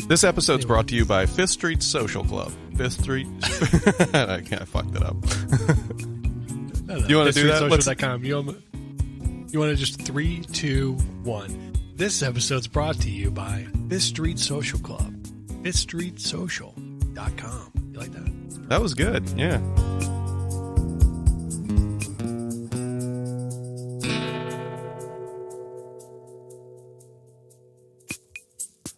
This episode's brought to you by Fifth Street Social Club. Fifth Street. I fucked it up. You want to do that? Social.com. You want to just 3, 2, 1. This episode's brought to you by Fifth Street Social Club. FifthStreetSocial.com. You like that? That was good. Yeah.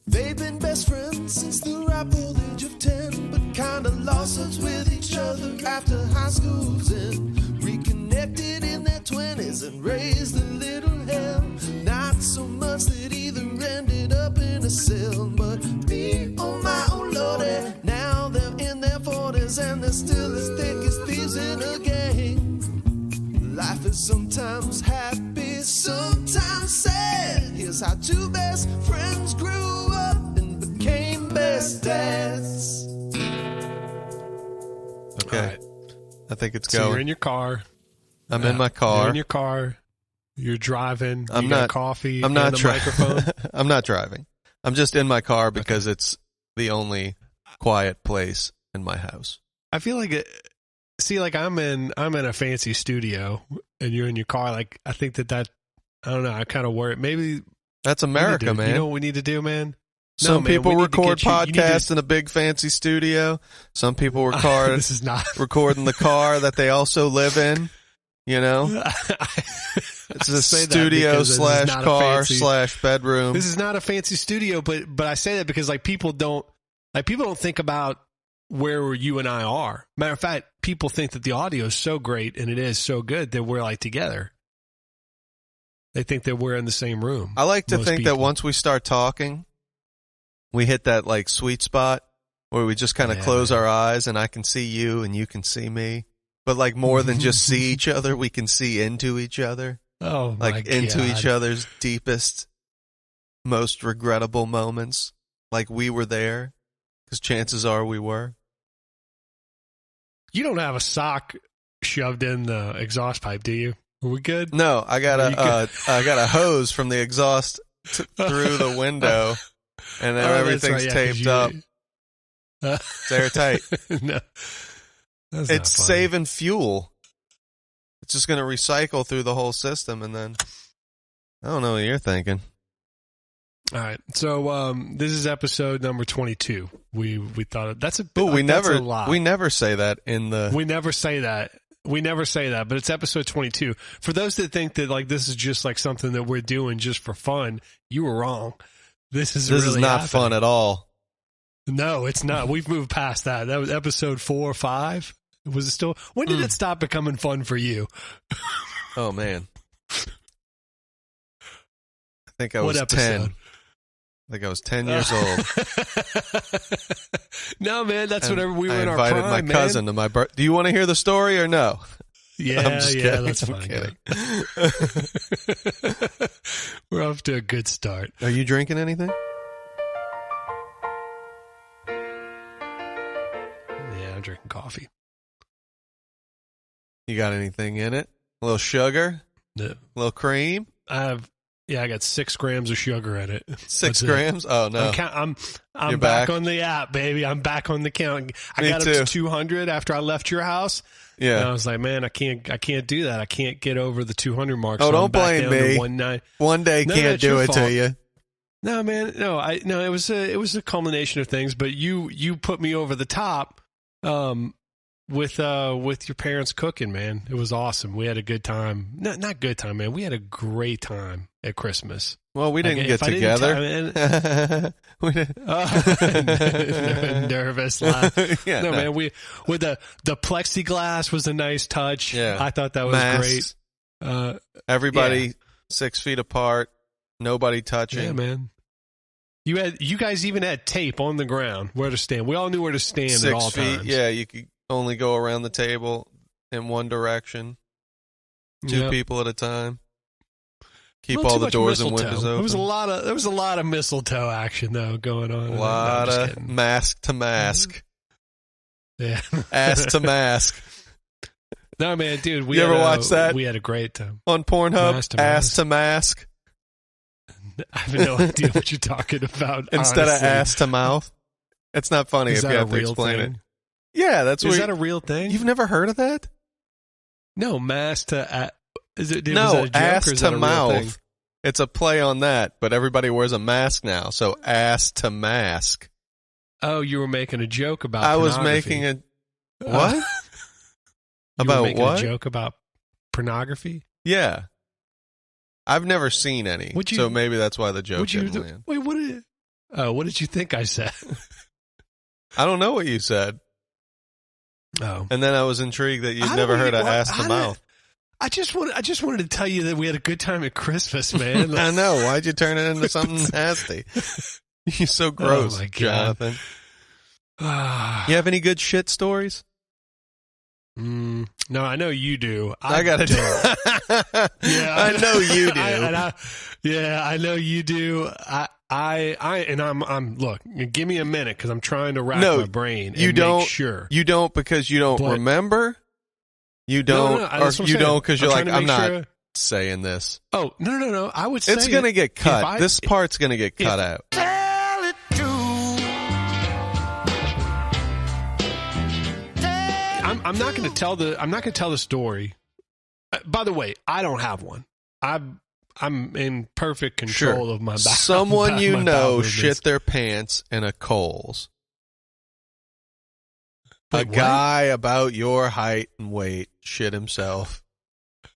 They've been best friends since the ripe old age of 10, but kinda lost touch with each other after high school's end. Reconnected in their 20s and raised a little hell. Not so much that either ended up in a cell, but me, oh my, oh lordy, now they're in their 40s and they're still as thick as thieves in a gang. Life is sometimes happy, sometimes sad. Here's how two best friends grew up and became best dads. Okay. Right. I think it's So going. you're in your car. I'm in my car. You're in your car. You're driving. I'm you not got coffee. I'm not and a microphone. I'm not driving. I'm just in my car because it's the only quiet place in my house. I feel like it. See, like I'm in a fancy studio, and you're in your car. Like I think that I don't know. I kind of worry. Maybe That's America, man. You know what we need to do, man? Some man, people we need to record get you- you need to- podcasts in a big fancy studio. Some people record This is not. record in the car that they also live in. You know, it's a studio / car / bedroom. This is not a fancy studio, but I say that because people don't think about where you and I are. Matter of fact, people think that the audio is so great and it is so good that we're like together. They think that we're in the same room. I like to Most think that people. once we start talking, we hit that like sweet spot where we just kind of close our eyes and I can see you and you can see me. But like more than just see each other, we can see into each other. Oh my Like into God. each other's deepest, most regrettable moments. Like we were there, because chances are we were. You don't have a sock shoved in the exhaust pipe, do you? Are we good? No, I got a hose from the exhaust through the window, and then everything's taped up. It's airtight. No, that's It's not funny. saving fuel. It's just going to recycle through the whole system, and then I don't know what you're thinking. All right, so this is episode number 22. We thought that's a. But we that's never a lot. we never say that in the. We never say that. We never say that, but it's episode 22. For those that think that like this is just like something that we're doing just for fun, you were wrong. This is really not happening. fun at all. No, it's not. We've moved past that. That was episode 4 or 5. Was it still? When did it stop becoming fun for you? Oh man, I think I was What 10. episode? I think I was 10 years old. No, man, that's And whenever we were I in our invited prime, my cousin to my birthday. Do you want to hear the story or no? Yeah, I'm just kidding. that's I'm fine. kidding. We're off to a good start. Are you drinking anything? Yeah, I'm drinking coffee. You got anything in it? A little sugar? No. A little cream? I got 6 grams of sugar in it. 6 That's it. grams? Oh no. I'm You're back back? on the app, baby. I'm back on the count. I Me got too. up to 200 after I left your house. And I Yeah. was like, man, I can't do that. I can't get over the 200 mark. Oh, so don't I'm back blame down me. to 190. One day No, can't it's do your it to fault. you. No, man, no, it was a culmination of things, but you put me over the top, with your parents cooking, man. It was awesome. We had a good time. Not good time, man. We had a great time at Christmas. Well, we didn't Like, get if I didn't together. We didn't. Nervous laugh. Yeah, no, man, with the plexiglass was a nice touch. Yeah. I thought that was Masks. great. Everybody 6 feet apart. Nobody touching. Yeah, man. You guys even had tape on the ground where to stand. We all knew where to stand 6 at all feet. times. Yeah, you could only go around the table in one direction. 2 Yep. people at a time. Keep Little all too the much doors and mistletoe. windows open. There was a lot of mistletoe action though going on. A lot No, I'm of just kidding. mask to mask. Yeah. Ass to mask. No, man, dude. You ever watch that? We had a great time. On Pornhub, Mask to ass mask. to mask. I have no idea what you're talking about. Instead honestly. of ass to mouth. It's not funny if you have to explain it. Yeah, that's Is that a real thing? You've never heard of that? No, mask to is it? No, was that a joke, ass or is to that a real mouth. thing? It's a play on that, but everybody wears a mask now, so ass to mask. Oh, you were making a joke about. I was pornography. making a what? You About were making what? A joke about pornography. Yeah, I've never seen any, so maybe that's why the joke didn't land. Wait, what did you think I said? I don't know what you said. Oh, and then I was intrigued that you'd never heard of ass to mouth. I just wanted to tell you that we had a good time at Christmas, man. I know. Why'd you turn it into something nasty? You're so gross, Jonathan. You have any good shit stories? No, I know you do. I gotta do. Yeah, I know you do. I know you do. I'm look. Give me a minute because I'm trying to rack my brain. And you don't. Make sure you don't because you don't remember. You don't, or you don't because you're like, I'm not saying this. Oh no! I would say it's gonna get cut. This part's gonna get cut out. Tell it to. I'm not going to tell the story. By the way, I don't have one. I'm in perfect control of my back. Someone you know shit their pants in a Kohl's. Wait, a guy about your height and weight shit himself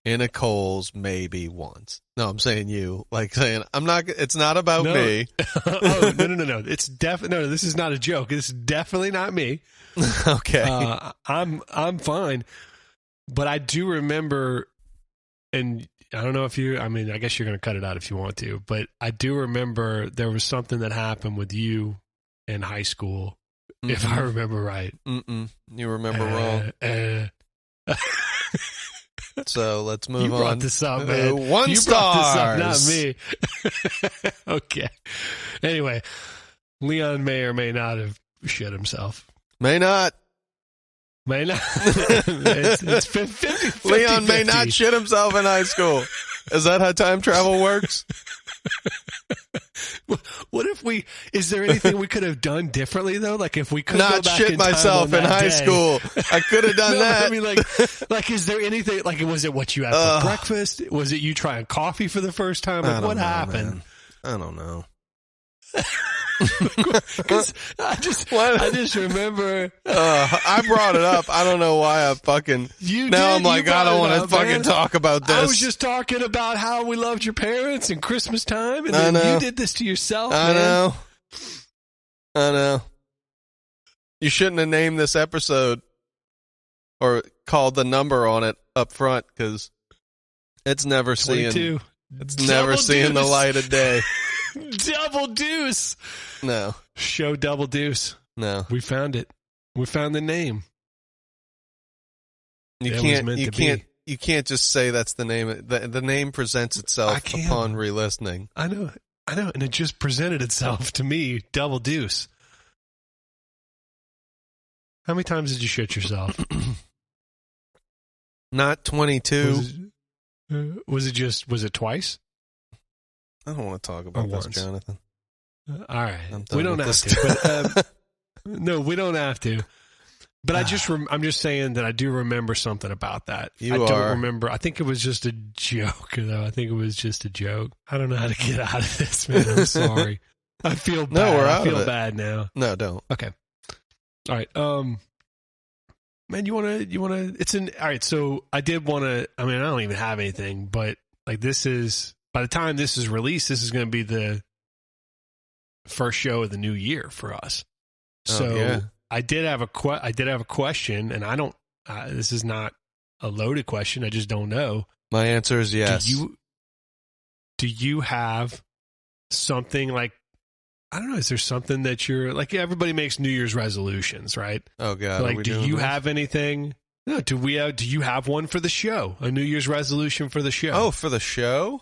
in a Kohl's maybe once. No, I'm saying you. Like saying I'm not. It's not about me. Oh no! It's definitely no. This is not a joke. It's definitely not me. Okay. I'm fine, but I do remember, and I don't know if you. I mean, I guess you're going to cut it out if you want to, but I do remember there was something that happened with you in high school, if I remember right. You remember wrong. So let's move on. You brought this up, man. 1 you star. Brought this up, not me. Okay. Anyway, Leon may or may not have shit himself. May not. It's 50. Leon may not shit himself in high school. Is that how time travel works? What if is there anything we could have done differently though? Like if we could not go back shit in myself in high school. I could have done that. I mean like is there anything, like was it what you had for breakfast? Was it you trying coffee for the first time? Like what happened? Man. I don't know. Because I just remember I brought it up. I don't know why I fucking I'm like I don't want to fucking talk about this. I was just talking about how we loved your parents and Christmas time, and then you did this to yourself. I know. You shouldn't have named this episode or called the number on it up front because it's never seeing the light of day. Double Deuce. No. Show Double Deuce. No. We found it. We found the name. You can't just say that's the name. The name presents itself upon re-listening. I know. And it just presented itself to me, Double Deuce. How many times did you shit yourself? Not 22. Was it twice? I don't want to talk about this, Jonathan. All right. We don't have to. But, no, we don't have to. But I'm just saying that I do remember something about that. I don't remember. I think it was just a joke, though. I think it was just a joke. I don't know how to get out of this, man. I'm sorry. I feel bad. No, we're out I feel bad now. No, don't. Okay. All right. Man, you want to, all right. So I did want to, I mean, I don't even have anything, but like by the time this is released, this is going to be the first show of the new year for us. So yeah. I did have a question, and I don't. This is not a loaded question. I just don't know. My answer is yes. Do you have something like? I don't know. Is there something that you're like? Everybody makes New Year's resolutions, right? Oh God! Like, do you have anything? No. Do you have one for the show? A New Year's resolution for the show? Oh, for the show?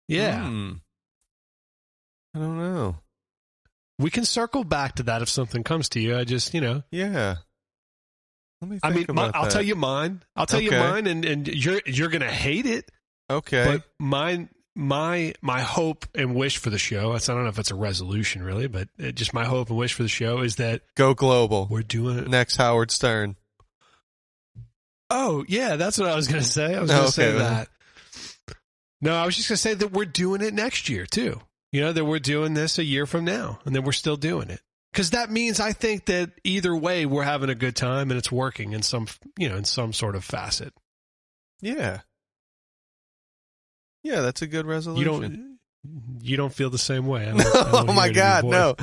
Yeah. I don't know. We can circle back to that if something comes to you. I just, Yeah. Let me think about I'll that. tell you mine. I'll tell you mine, and you're gonna hate it. Okay. But my hope and wish for the show, I don't know if it's a resolution really, but just my hope and wish for the show is that go global. We're doing it. Next Howard Stern. Oh, yeah, that's what I was going to say. I was going to say that. No, I was just going to say that we're doing it next year too. You know, that we're doing this a year from now and then we're still doing it. Because that means I think that either way we're having a good time and it's working in some sort of facet. Yeah. Yeah, that's a good resolution. You don't feel the same way. Oh my God, no.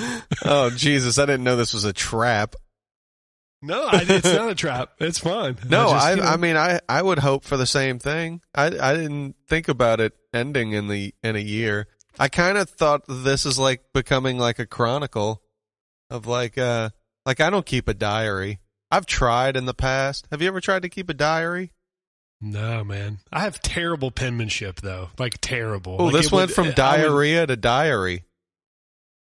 Oh Jesus, I didn't know this was a trap. No, it's not a trap. It's fun. No, I mean, I would hope for the same thing. I didn't think about it ending in a year. I kind of thought this is like becoming like a chronicle of like I don't keep a diary. I've tried in the past. Have you ever tried to keep a diary? No, man. I have terrible penmanship though. Like terrible. Oh, like this went from diarrhea to diary.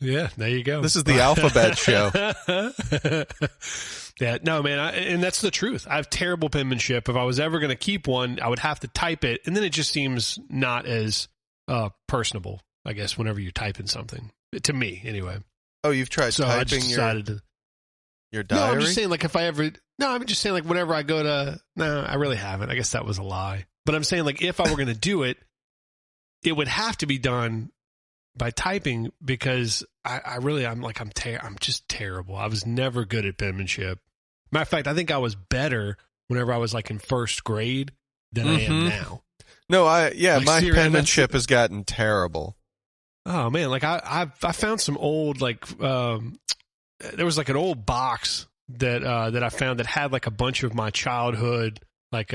Yeah, there you go. This is the alphabet show. Yeah, no, man, and that's the truth. I have terrible penmanship. If I was ever going to keep one, I would have to type it, and then it just seems not as personable, I guess, whenever you're typing something. To me, anyway. Oh, you've tried typing your diary? No, I'm just saying, like, if I ever... No, I'm just saying, like, whenever I go to... No, I really haven't. I guess that was a lie. But I'm saying, like, if I were going to do it, it would have to be done by typing because I'm just terrible. I was never good at penmanship. Matter of fact, I think I was better whenever I was, like, in first grade than I am now. No, my penmanship has gotten terrible. Oh, man, like, I found some old, like... there was like an old box that I found that had like a bunch of my childhood like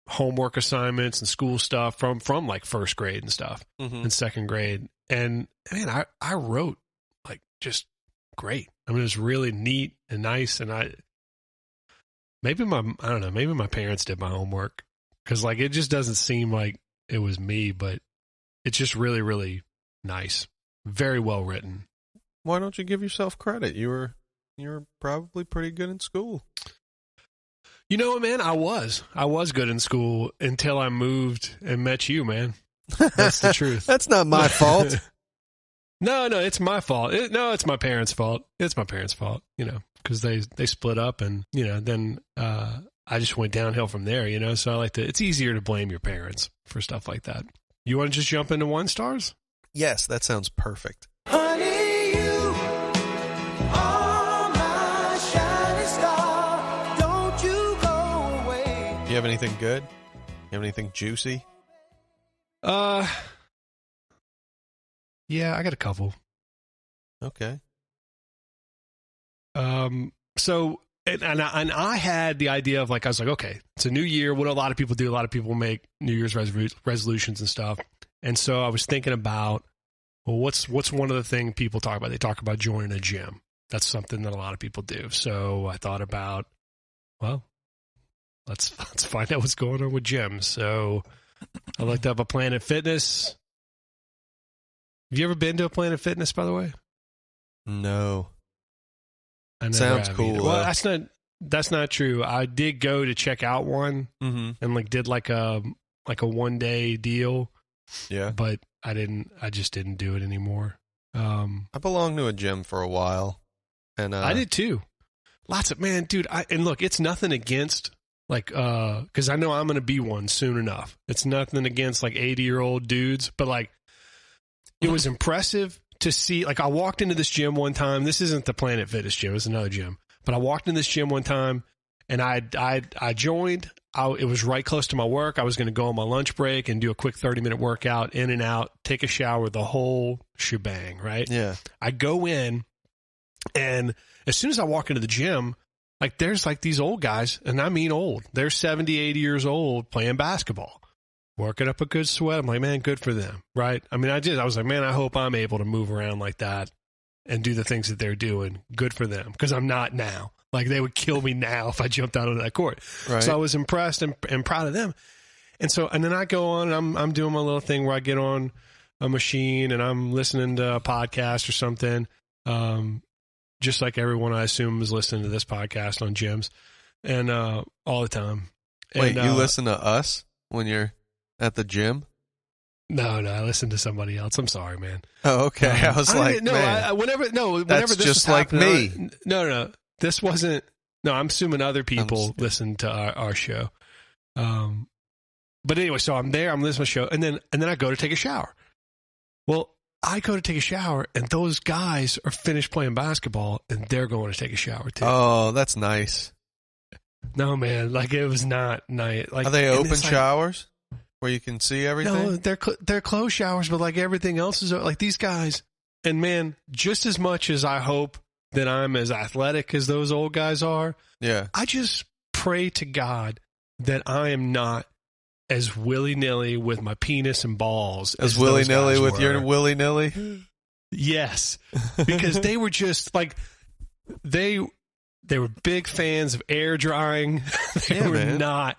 homework assignments and school stuff from like first grade and stuff and second grade. And man, I wrote like just great. I mean, it was really neat and nice. And maybe my parents did my homework because like it just doesn't seem like it was me, but it's just really, really nice. Very well written. Why don't you give yourself credit? You were probably pretty good in school. You know what, man? I was good in school until I moved and met you, man. That's the truth. That's not my fault. No, it's my fault. It's my parents' fault. It's my parents' fault, you know, because they split up and, you know, then I just went downhill from there, you know. So it's easier to blame your parents for stuff like that. You want to just jump into 1 stars? Yes, that sounds perfect. Honey, you are my shining star. Don't you go away. Do you have anything good? You have anything juicy? Yeah, I got a couple. Okay. So and I had the idea of like, I was like, okay, it's a new year. What do a lot of people do? A lot of people make New Year's resolutions and stuff. And so I was thinking about, well, what's one of the things people talk about? They talk about joining a gym. That's something that a lot of people do. So I thought about, well, let's find out what's going on with gyms. So I looked up a Planet Fitness. Have you ever been to a Planet Fitness, by the way? No. Sounds cool. Well, that's not true. I did go to check out one and like did like a 1-day deal. Yeah. But I just didn't do it anymore. I belonged to a gym for a while. And I did too. Lots of, man, dude, and look, it's nothing against like, cause I know I'm going to be one soon enough. It's nothing against like 80-year-old dudes, but like it was impressive to see, like I walked into this gym one time. This isn't the Planet Fitness gym. It's another gym, but I walked in this gym one time and I joined. It was right close to my work. I was going to go on my lunch break and do a quick 30-minute workout, in and out, take a shower, the whole shebang, right? Yeah. I go in, and as soon as I walk into the gym, like there's like these old guys, and I mean old. They're 70, 80 years old playing basketball, working up a good sweat. I'm like, man, good for them, right? I mean, I was like, man, I hope I'm able to move around like that and do the things that they're doing. Good for them, because I'm not now. Like, they would kill me now if I jumped out of that court. Right. So I was impressed and proud of them. And then I go on and I'm doing my little thing where I get on a machine and I'm listening to a podcast or something. Just like everyone, I assume, is listening to this podcast on gyms and all the time. Wait, you listen to us when you're at the gym? No, I listened to somebody else. I'm sorry, man. Oh, okay. I was like, man, whenever that's this just was like me. No, this wasn't. No, I'm assuming other people listen to our show. But anyway, so I'm there. I'm listening to the show, and then I go to take a shower. Well, I go to take a shower, and those guys are finished playing basketball, and they're going to take a shower too. Oh, that's nice. No, man, like it was not nice. Like, are they open showers where you can see everything? No, they're closed showers, but like everything else is like these guys. And man, just as much as I hope that I'm as athletic as those old guys are, yeah, I just pray to God that I am not as willy-nilly with my penis and balls as willy-nilly with your willy-nilly. Yes, because they were just like they were big fans of air drying. They were not,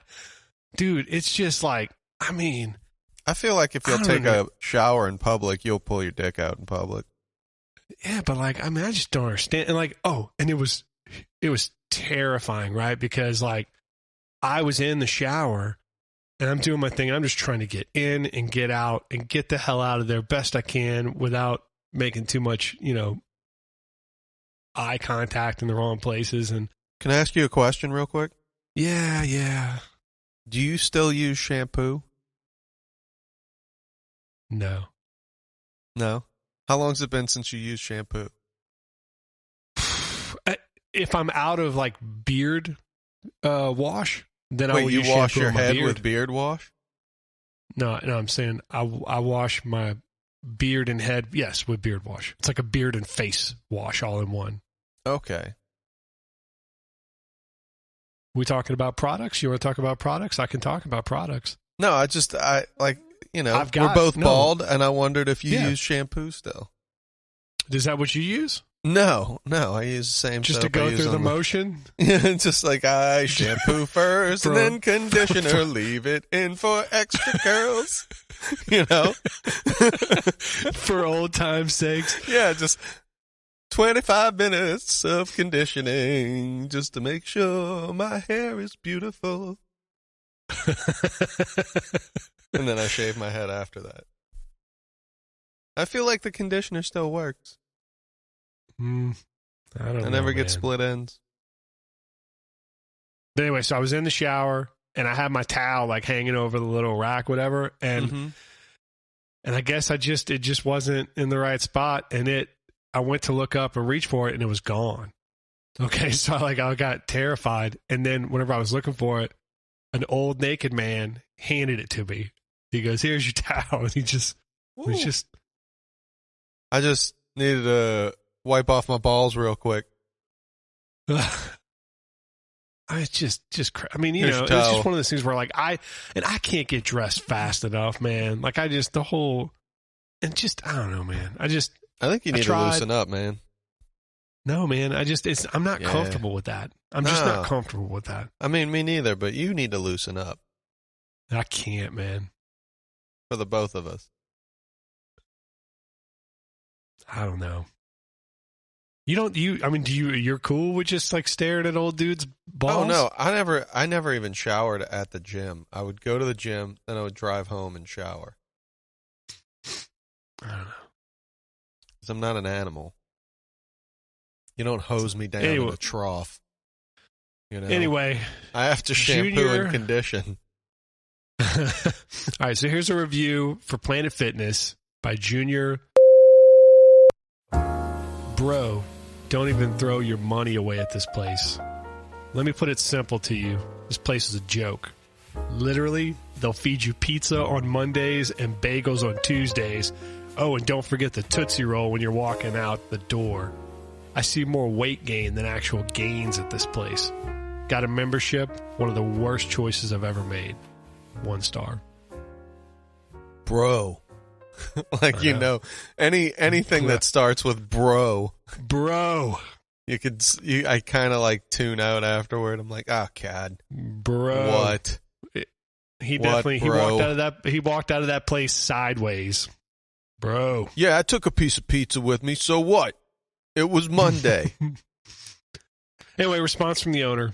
dude. It's just like, I mean, I feel like if you'll take a shower in public, you'll pull your dick out in public. Yeah, but like, I mean, I just don't understand. And like, and it was terrifying, right? Because like, I was in the shower and I'm doing my thing. I'm just trying to get in and get out and get the hell out of there best I can without making too much, eye contact in the wrong places. And can I ask you a question real quick? Yeah. Do you still use shampoo? No. How long's it been since you used shampoo? If I'm out of like beard wash, then I will use shampoo. You wash your head with beard wash? No, I'm saying I wash my beard and head, yes, with beard wash. It's like a beard and face wash all in one. Okay. We talking about products? You want to talk about products? I can talk about products. No, we're both bald, and I wondered if you use shampoo still. Is that what you use? No, I use the same just soap to go through the motion? Yeah, just like I shampoo first and then conditioner, leave it in for extra curls. For old time's sakes. Yeah, just 25 minutes of conditioning just to make sure my hair is beautiful. And then I shave my head after that. I feel like the conditioner still works. I don't know. I never get split ends. But anyway, so I was in the shower and I had my towel like hanging over the little rack, whatever. And and I guess it just wasn't in the right spot. And I went to look up and reach for it and it was gone. Okay. So I got terrified. And then whenever I was looking for it, an old naked man handed it to me. He goes, "Here's your towel." And I just needed to wipe off my balls real quick. It's just I mean, it's just one of those things where like I can't get dressed fast enough, man. Like I don't know, man. I think you need to loosen up, man. No, man. I'm not comfortable with that. I'm just not comfortable with that. I mean, me neither, but you need to loosen up. I can't, man. For the both of us. I don't know. You're cool with just like staring at old dudes' balls? Oh no, I never even showered at the gym. I would go to the gym, then I would drive home and shower. I don't know. Because I'm not an animal. You don't hose me down in a trough. Anyway, I have to shampoo and condition. All right, so here's a review for Planet Fitness by Junior. Bro, don't even throw your money away at this place. Let me put it simple to you. This place is a joke. Literally, they'll feed you pizza on Mondays and bagels on Tuesdays. Oh, and don't forget the Tootsie Roll when you're walking out the door. I see more weight gain than actual gains at this place. Got a membership? One of the worst choices I've ever made. 1 star. Bro. Anything that starts with bro. I kind of like tune out afterward. I'm like, oh God. Bro. What? He walked out of that place sideways. Bro. Yeah, I took a piece of pizza with me, so what? It was Monday. Anyway, response from the owner.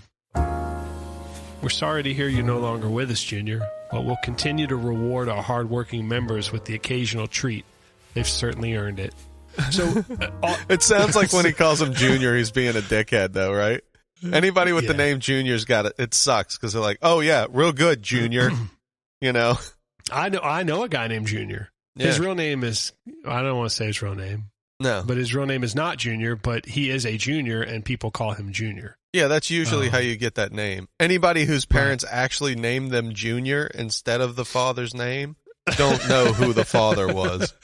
We're sorry to hear you're no longer with us, Junior, but we'll continue to reward our hardworking members with the occasional treat. They've certainly earned it. So it sounds like when he calls him Junior, he's being a dickhead, though, right? Anybody with the name Junior's got it. It sucks because they're like, "Oh yeah, real good, Junior." You know. I know a guy named Junior. Yeah. His real name is, I don't want to say his real name. No. But his real name is not Junior, but he is a junior, and people call him Junior. Yeah, that's usually how you get that name. Anybody whose parents actually named them Junior instead of the father's name don't know who the father was.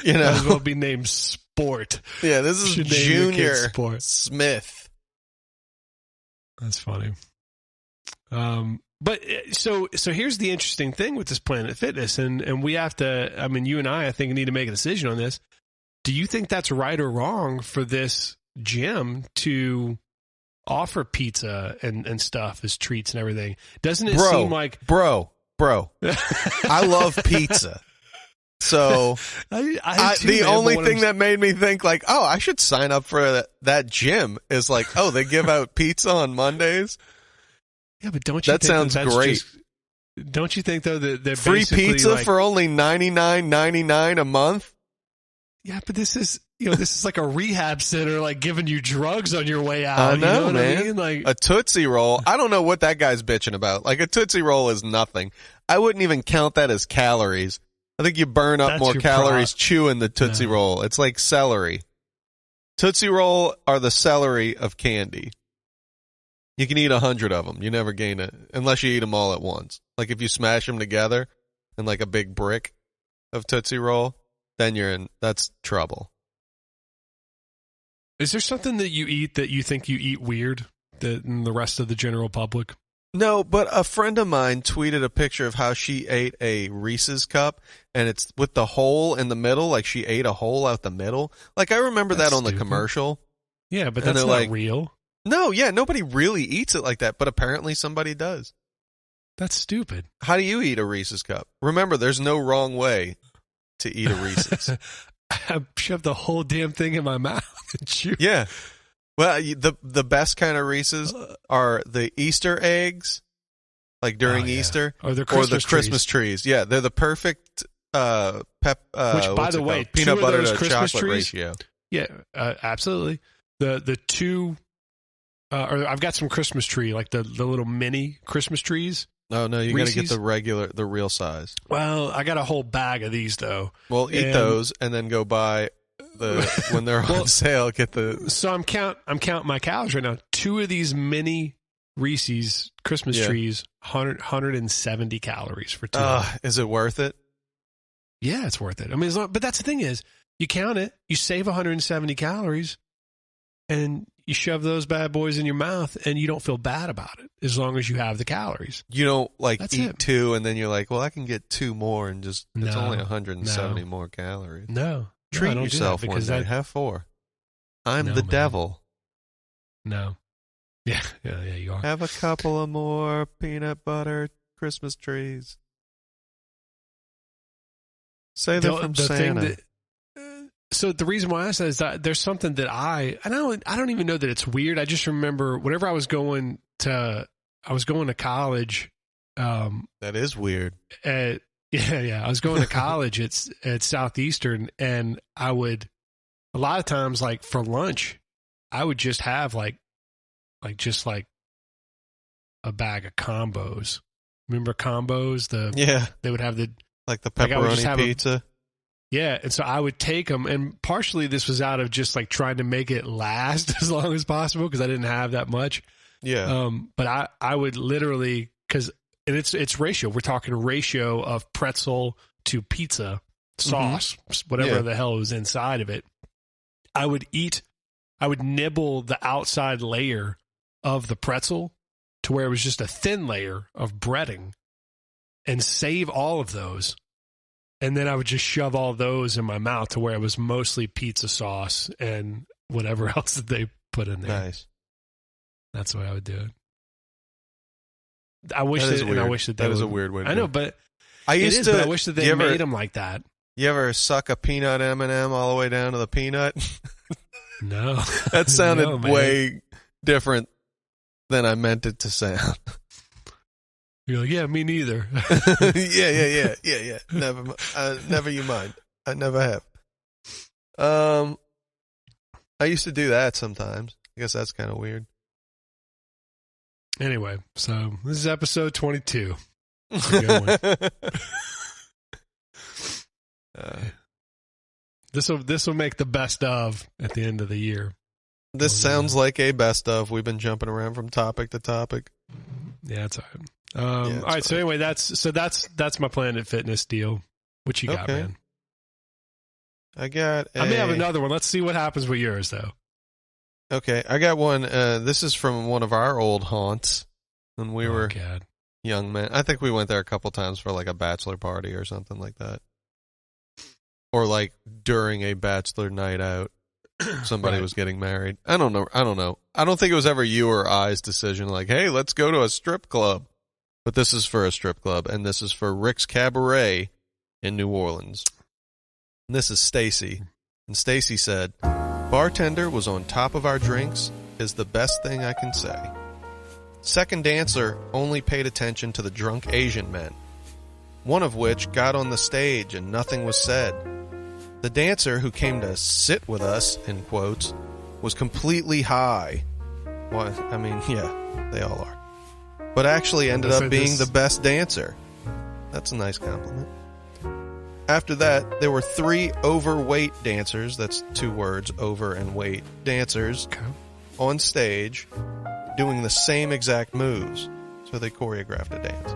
You know, might as well be named Sport. Yeah, this is Junior Sport. Smith. That's funny. But so here's the interesting thing with this Planet Fitness, and we have to, I mean, you and I think, need to make a decision on this. Do you think that's right or wrong for this gym to offer pizza and stuff as treats and everything? Doesn't it seem like... Bro, I love pizza. So the only thing that made me think like, oh, I should sign up for that gym is like, oh, they give out pizza on Mondays. Yeah, but don't you? That think sounds great. Don't you think though that they're free pizza like, for only $99.99 a month? Yeah, but this is like a rehab center, like giving you drugs on your way out. I know, you know man. I mean? Like a Tootsie Roll. I don't know what that guy's bitching about. Like a Tootsie Roll is nothing. I wouldn't even count that as calories. I think you burn up more calories chewing the Tootsie Roll. It's like celery. Tootsie Roll are the celery of candy. You can eat 100 of them. You never gain it unless you eat them all at once. Like if you smash them together in like a big brick of Tootsie Roll, then you're in. That's trouble. Is there something that you eat that you think you eat weird than the rest of the general public? No, but a friend of mine tweeted a picture of how she ate a Reese's cup, and it's with the hole in the middle. Like she ate a hole out the middle. Like I remember that on the commercial. Yeah, but that's not like, real. No, yeah, nobody really eats it like that, but apparently somebody does. That's stupid. How do you eat a Reese's cup? Remember, there's no wrong way to eat a Reese's. I shove the whole damn thing in my mouth and chew. Yeah. Well, the best kind of Reese's are the Easter eggs, like during Easter, or the Christmas trees. Yeah, they're the perfect which, by the way, peanut butter to Christmas chocolate trees, ratio. Yeah, absolutely. The two, or I've got some Christmas tree, like the little mini Christmas trees. Oh no, you got to get the real size. Well, I got a whole bag of these though. Well, eat those and then go buy when they're on sale. Get the. So I'm counting my calories right now. 2 of these mini Reese's Christmas trees, 170 calories for 2. Is it worth it? Yeah, it's worth it. I mean, but that's the thing is, you count it, you save 170 calories, and you shove those bad boys in your mouth, and you don't feel bad about it as long as you have the calories. You don't eat 2, and then you're like, well, I can get 2 more, and it's only 170 more calories. No. Treat yourself one day. Have 4. I'm the devil. No. Yeah, you are. Have a couple of more peanut butter Christmas trees. Say they're from Santa. So the reason why I said is that there's something that I don't even know that it's weird. I just remember whenever I was going to college. That is weird. I was going to college at Southeastern, and I would a lot of times, like for lunch, I would just have like a bag of combos. Remember combos? They would have the pepperoni pizza. And so I would take them, and partially this was out of just like trying to make it last as long as possible because I didn't have that much. Yeah. But I would literally, because it's ratio. We're talking ratio of pretzel to pizza sauce, whatever the hell was inside of it. I would nibble the outside layer of the pretzel to where it was just a thin layer of breading and save all of those. And then I would just shove all those in my mouth to where it was mostly pizza sauce and whatever else that they put in there. Nice. That's the way I would do it. I wish that was a weird way to I know, but I wish that they made them like that. You ever suck a peanut M&M all the way down to the peanut? No. That sounded way different than I meant it to sound. You're like, yeah, me neither. Yeah. Never you mind. I never have. I used to do that sometimes. I guess that's kind of weird. Anyway, so this is episode 22. This will make the best of at the end of the year. This sounds like a best of. We've been jumping around from topic to topic. Yeah, it's all right. All right. So anyway, that's my Planet Fitness deal. What you got, man? I may have another one. Let's see what happens with yours, though. Okay, I got one. This is from one of our old haunts when we were young men. I think we went there a couple times for like a bachelor party or something like that. Or like during a bachelor night out, somebody was getting married. I don't know. I don't think it was ever you or I's decision like, hey, let's go to a strip club. But this is for a strip club, and this is for Rick's Cabaret in New Orleans. And this is Stacy. And Stacy said, bartender was on top of our drinks is the best thing I can say. Second dancer only paid attention to the drunk Asian men, one of which got on the stage and nothing was said. The dancer who came to sit with us, in quotes, was completely high. Well, I mean, yeah, they all are. But actually ended up being the best dancer. That's a nice compliment. After that, there were 3 overweight dancers, that's 2 words, over and weight, dancers, on stage, doing the same exact moves. So they choreographed a dance.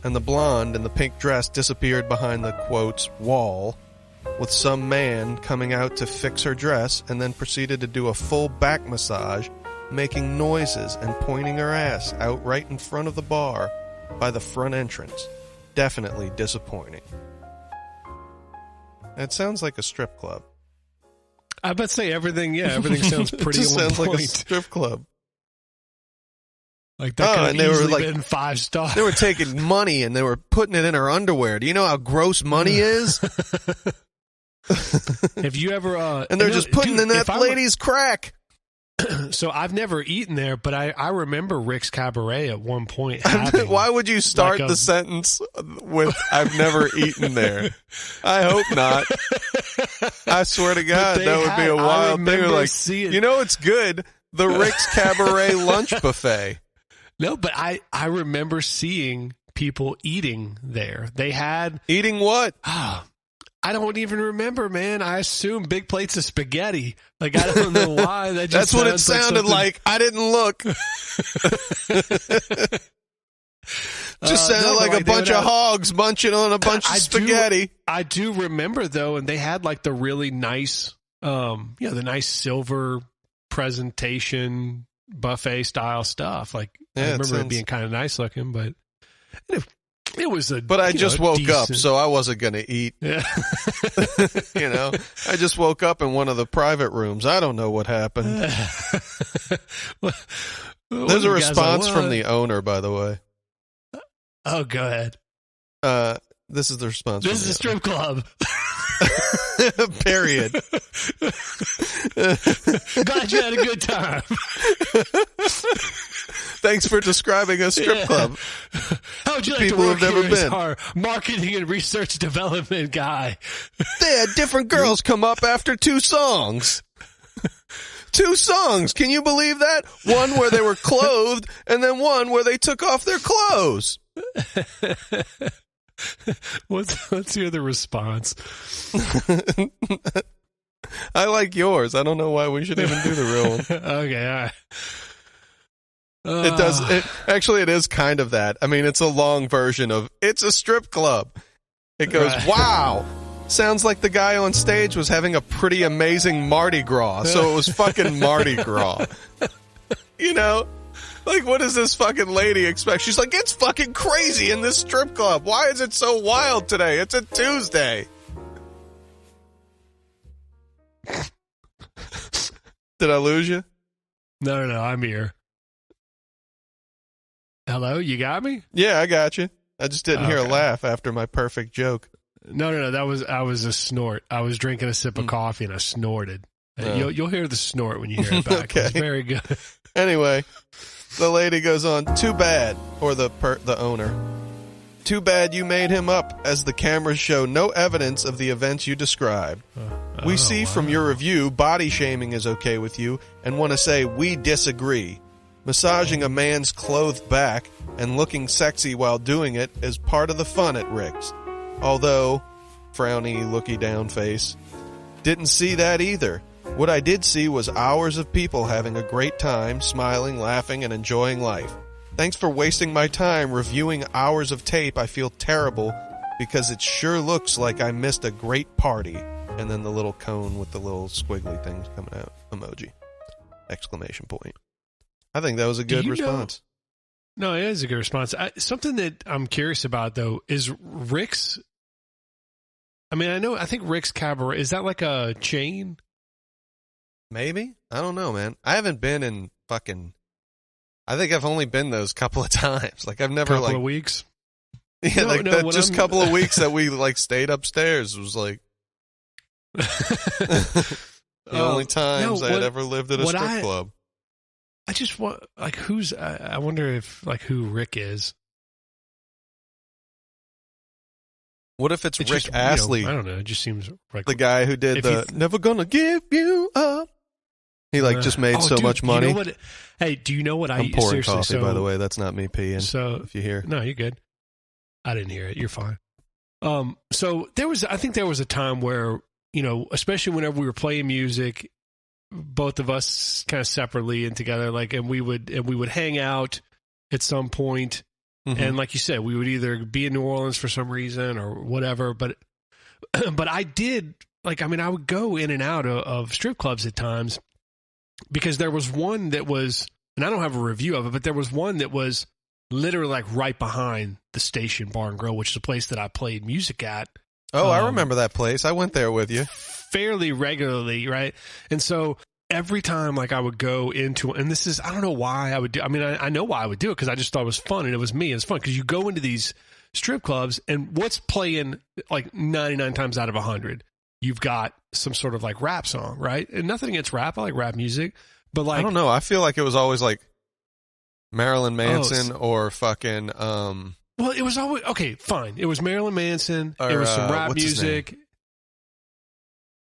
And the blonde in the pink dress disappeared behind the, quotes, wall, with some man coming out to fix her dress and then proceeded to do a full back massage, making noises and pointing her ass out right in front of the bar by the front entrance. Definitely disappointing. That sounds like a strip club. I bet say everything sounds pretty it on sounds point. like a strip club. Like that could have easily been 5 stars. They were taking money and they were putting it in her underwear. Do you know how gross money is? Have you ever... and they're just putting in that lady's crack. So I've never eaten there, but I remember Rick's Cabaret at one point. Why would you start the sentence with "I've never eaten there"? I hope not. I swear to God, that would be a wild thing. Like, you know, it's good. The Rick's Cabaret lunch buffet. No, but I remember seeing people eating there. They had eating what? I don't even remember, man. I assume big plates of spaghetti. Like, I don't know why. That's what it sounded like. I didn't look. Just sounded like a bunch of hogs munching on a bunch of spaghetti. I do remember, though, and they had like the really nice, the nice silver presentation buffet style stuff. Like, I remember it being kind of nice looking, but it was But I just woke up, so I wasn't going to eat. Yeah. You know, I just woke up in one of the private rooms. I don't know what happened. There's a response from the owner, by the way. Oh, go ahead. This is the response. This is a strip club. Period. Glad you had a good time. Thanks for describing a strip club. How would you like People to work have never here been. as our marketing and research development guy? They had different girls come up after 2 songs. 2 songs. Can you believe that? One where they were clothed, and then one where they took off their clothes. Let's hear the response. I like yours. I don't know why we should even do the real one. Okay, all right. It does. It is kind of that. I mean, it's a long version of it's a strip club. It goes, wow. Sounds like the guy on stage was having a pretty amazing Mardi Gras. So it was fucking Mardi Gras. You know? Like, what does this fucking lady expect? She's like, it's fucking crazy in this strip club. Why is it so wild today? It's a Tuesday. Did I lose you? No, I'm here. Hello, you got me? Yeah, I got you. I just didn't hear a laugh after my perfect joke. No, I was a snort. I was drinking a sip of coffee and I snorted. No. You'll hear the snort when you hear it back. Okay. It's very good. Anyway, the lady goes on, too bad, or the owner. Too bad you made him up, as the cameras show no evidence of the events you described. We see from your review body shaming is okay with you and want to say we disagree. Massaging a man's clothed back and looking sexy while doing it is part of the fun at Rick's. Although, frowny, looky down face, didn't see that either. What I did see was hours of people having a great time, smiling, laughing, and enjoying life. Thanks for wasting my time reviewing hours of tape. I feel terrible because it sure looks like I missed a great party. And then the little cone with the little squiggly things coming out emoji. Exclamation point. I think that was a good response. No, it is a good response. Something that I'm curious about, though, is Rick's. I mean, I think Rick's Cabaret, is that like a chain? Maybe? I don't know, man. I haven't been in fucking... I think I've only been those couple of times. Like, I've never, couple of weeks? Yeah, couple of weeks that we, like, stayed upstairs was, like... the only times I had ever lived at a strip club. I just want... Like, who's... I wonder if, like, who Rick is. What if it's Rick Astley? I don't know. It just seems... Like, the guy who did Never Gonna Give You Up. He just made so much money. You know what, hey, do you know what I'm pouring coffee, by the way. That's not me peeing. So if you hear, no, you're good. I didn't hear it. You're fine. So I think there was a time where, especially whenever we were playing music, both of us kind of separately and together, and we would hang out at some point, and like you said, we would either be in New Orleans for some reason or whatever. But I did I would go in and out of strip clubs at times. Because there was one that was, and I don't have a review of it, but there was one that was literally right behind the Station Bar and Grill, which is a place that I played music at. Oh, I remember that place. I went there with you. Fairly regularly, right? And so every time I would go into, and this is, I don't know why I would do, I know why I would do it because I just thought it was fun and it was me. It was fun because you go into these strip clubs and what's playing 99 times out of 100? You've got some sort of rap song, right? And nothing against rap. I like rap music. But I don't know. I feel like it was always Marilyn Manson or fucking... Well, it was always... Okay, fine. It was Marilyn Manson. It was some rap music.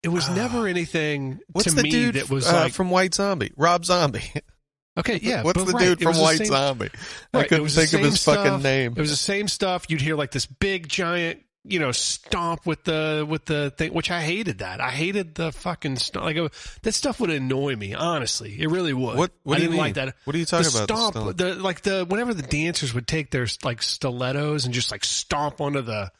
It was never anything what's to the me dude that was from White Zombie? Rob Zombie. Okay, yeah. What's the dude from White Zombie? I couldn't think of his fucking name. It was the same stuff. You'd hear this big, giant... stomp with the thing, which I hated that. I hated the fucking stomp. That stuff would annoy me, honestly. It really would. What I do you didn't mean? like that. What are you talking about? Stomp, whenever the dancers would take their stilettos and just stomp onto the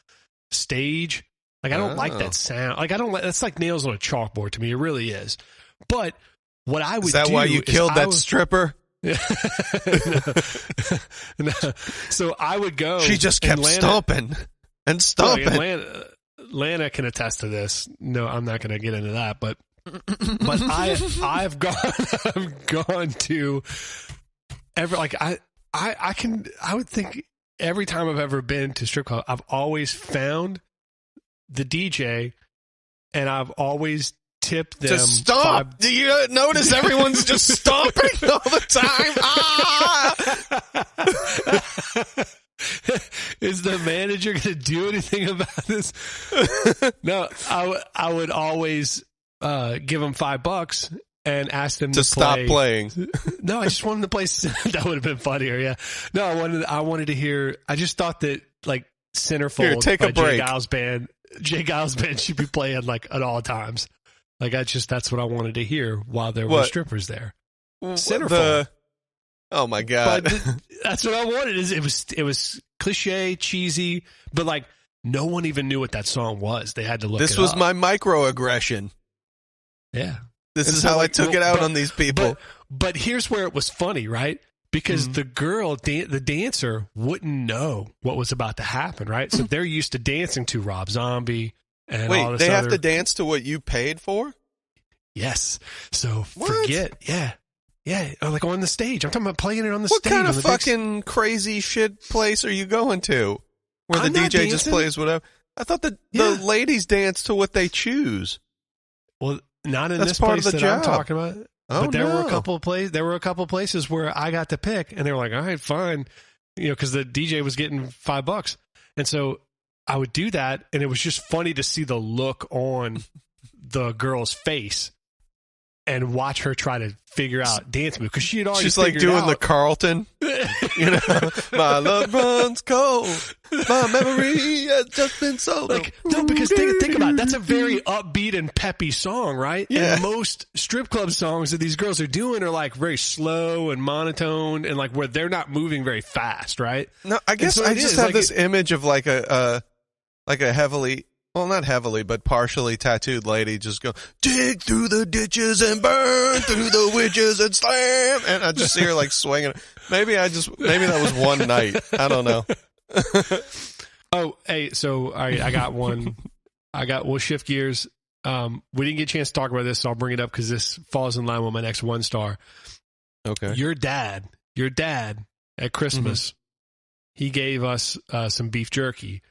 stage. I don't like that sound. I don't like, that's like nails on a chalkboard to me. It really is. But what I would do is... Is that why you killed that stripper? No. So I would go... She just kept stomping. And stop it. Lana can attest to this. No, I'm not going to get into that, but I've gone to I would think every time I've ever been to strip club, I've always found the DJ and I've always tipped them. Just stomp. Do you notice everyone's just stomping all the time? Ah! Is the manager going to do anything about this? No, I would always give them $5 and ask them to stop playing. No, I just wanted to play. That would have been funnier. Yeah. No, I wanted to hear. I just thought that Centerfold Here, take a break. Jay Giles band should be playing at all times. That's what I wanted to hear while there were strippers there. Centerfold. Oh my God. But that's what I wanted. It was cliche, cheesy, but no one even knew what that song was. They had to look it up. This was my microaggression. Yeah. This is how I took it out on these people. But here's where it was funny, right? Because the girl, the dancer, wouldn't know what was about to happen, right? So they're used to dancing to Rob Zombie and all this they have to dance to what you paid for? Yes. So forget. Yeah. Yeah, on the stage. I'm talking about playing it on the stage. What kind of fucking crazy shit place are you going to? Where the DJ just plays whatever? I thought the ladies dance to what they choose. Well, Not in That's this part place of the that I'm job. talking about. Oh, but there were no. a couple of places where I got to pick, and they were like, "All right, fine," because the DJ was getting $5, and so I would do that, and it was just funny to see the look on the girl's face and watch her try to figure out dance move because she had already. She's like doing the Carlton. My love runs cold. My memory has just been so. No, because think about it. That's a very upbeat and peppy song, right? Yeah. And most strip club songs that these girls are doing are like very slow and monotone and like where they're not moving very fast, right? No, I guess so I it just is, have like this image of like a heavily, well, not heavily, but partially tattooed lady just go, dig through the ditches and burn through the witches and slam. And I just see her like swinging. Maybe that was one night. I don't know. Oh, hey, so I got one. We'll shift gears. We didn't get a chance to talk about this, so I'll bring it up because this falls in line with my next 1-star. Okay. Your dad at Christmas, he gave us some beef jerky.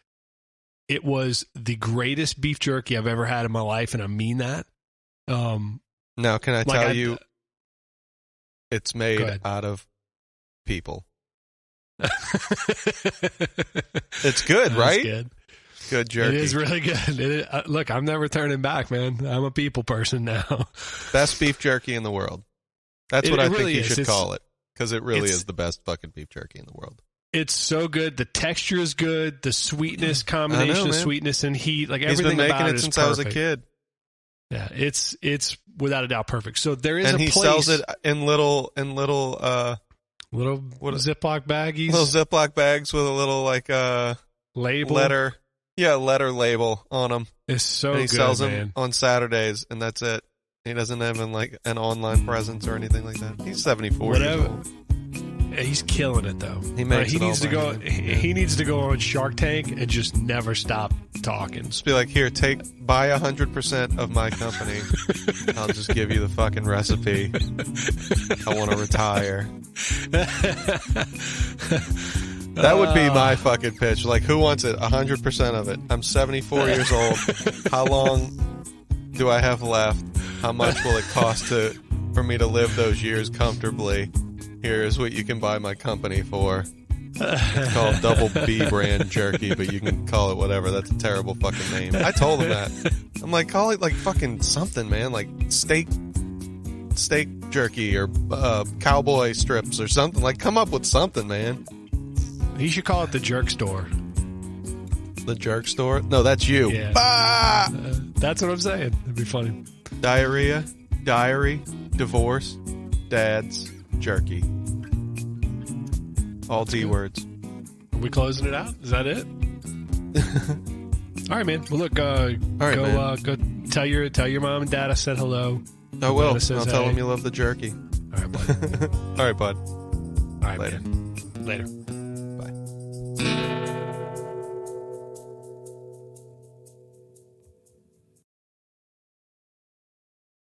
It was the greatest beef jerky I've ever had in my life, and I mean that. Now, can I tell you, it's made out of people. It's good, right? Good. Good jerky. It is really good. Look, I'm never turning back, man. I'm a people person now. Best beef jerky in the world. That's what I think really you is. should call it, because it really is the best fucking beef jerky in the world. It's so good. The texture is good. The sweetness combination of sweetness and heat, like everything about it. He's been about making it is since perfect. I was a kid. Yeah, it's without a doubt perfect. So there is and a he place, sells it in little Ziploc baggies, little Ziploc bags with a little like label letter label on them. It's so and he good, sells them man. on Saturdays, and that's it. He doesn't have like an online presence or anything like that. He's 74 years old. He's killing it though. He makes he it needs all to go. by He needs to go on Shark Tank and just never stop talking. Just be like, here, buy 100% of my company. I'll just give you the fucking recipe. I want to retire. That would be my fucking pitch. Like, who wants it? 100% of it. I'm 74 years old. How long do I have left? How much will it cost for me to live those years comfortably? Here's what you can buy my company for. It's called Double B brand jerky, but you can call it whatever. That's a terrible fucking name. I told him that. I'm like, call it like fucking something, man. Like steak jerky or cowboy strips or something. Like, come up with something, man. He should call it the Jerk Store. The Jerk Store? No, that's you. Yeah. That's what I'm saying. It'd be funny. Diarrhea, diary, divorce, dads, jerky. All D words. Are we closing it out? Is that it? All right, man. Well, look, go tell your mom and dad I said hello. I will. I'll Says, tell them you love the jerky. All right, bud. All right, bud. All right, Later. man. Later.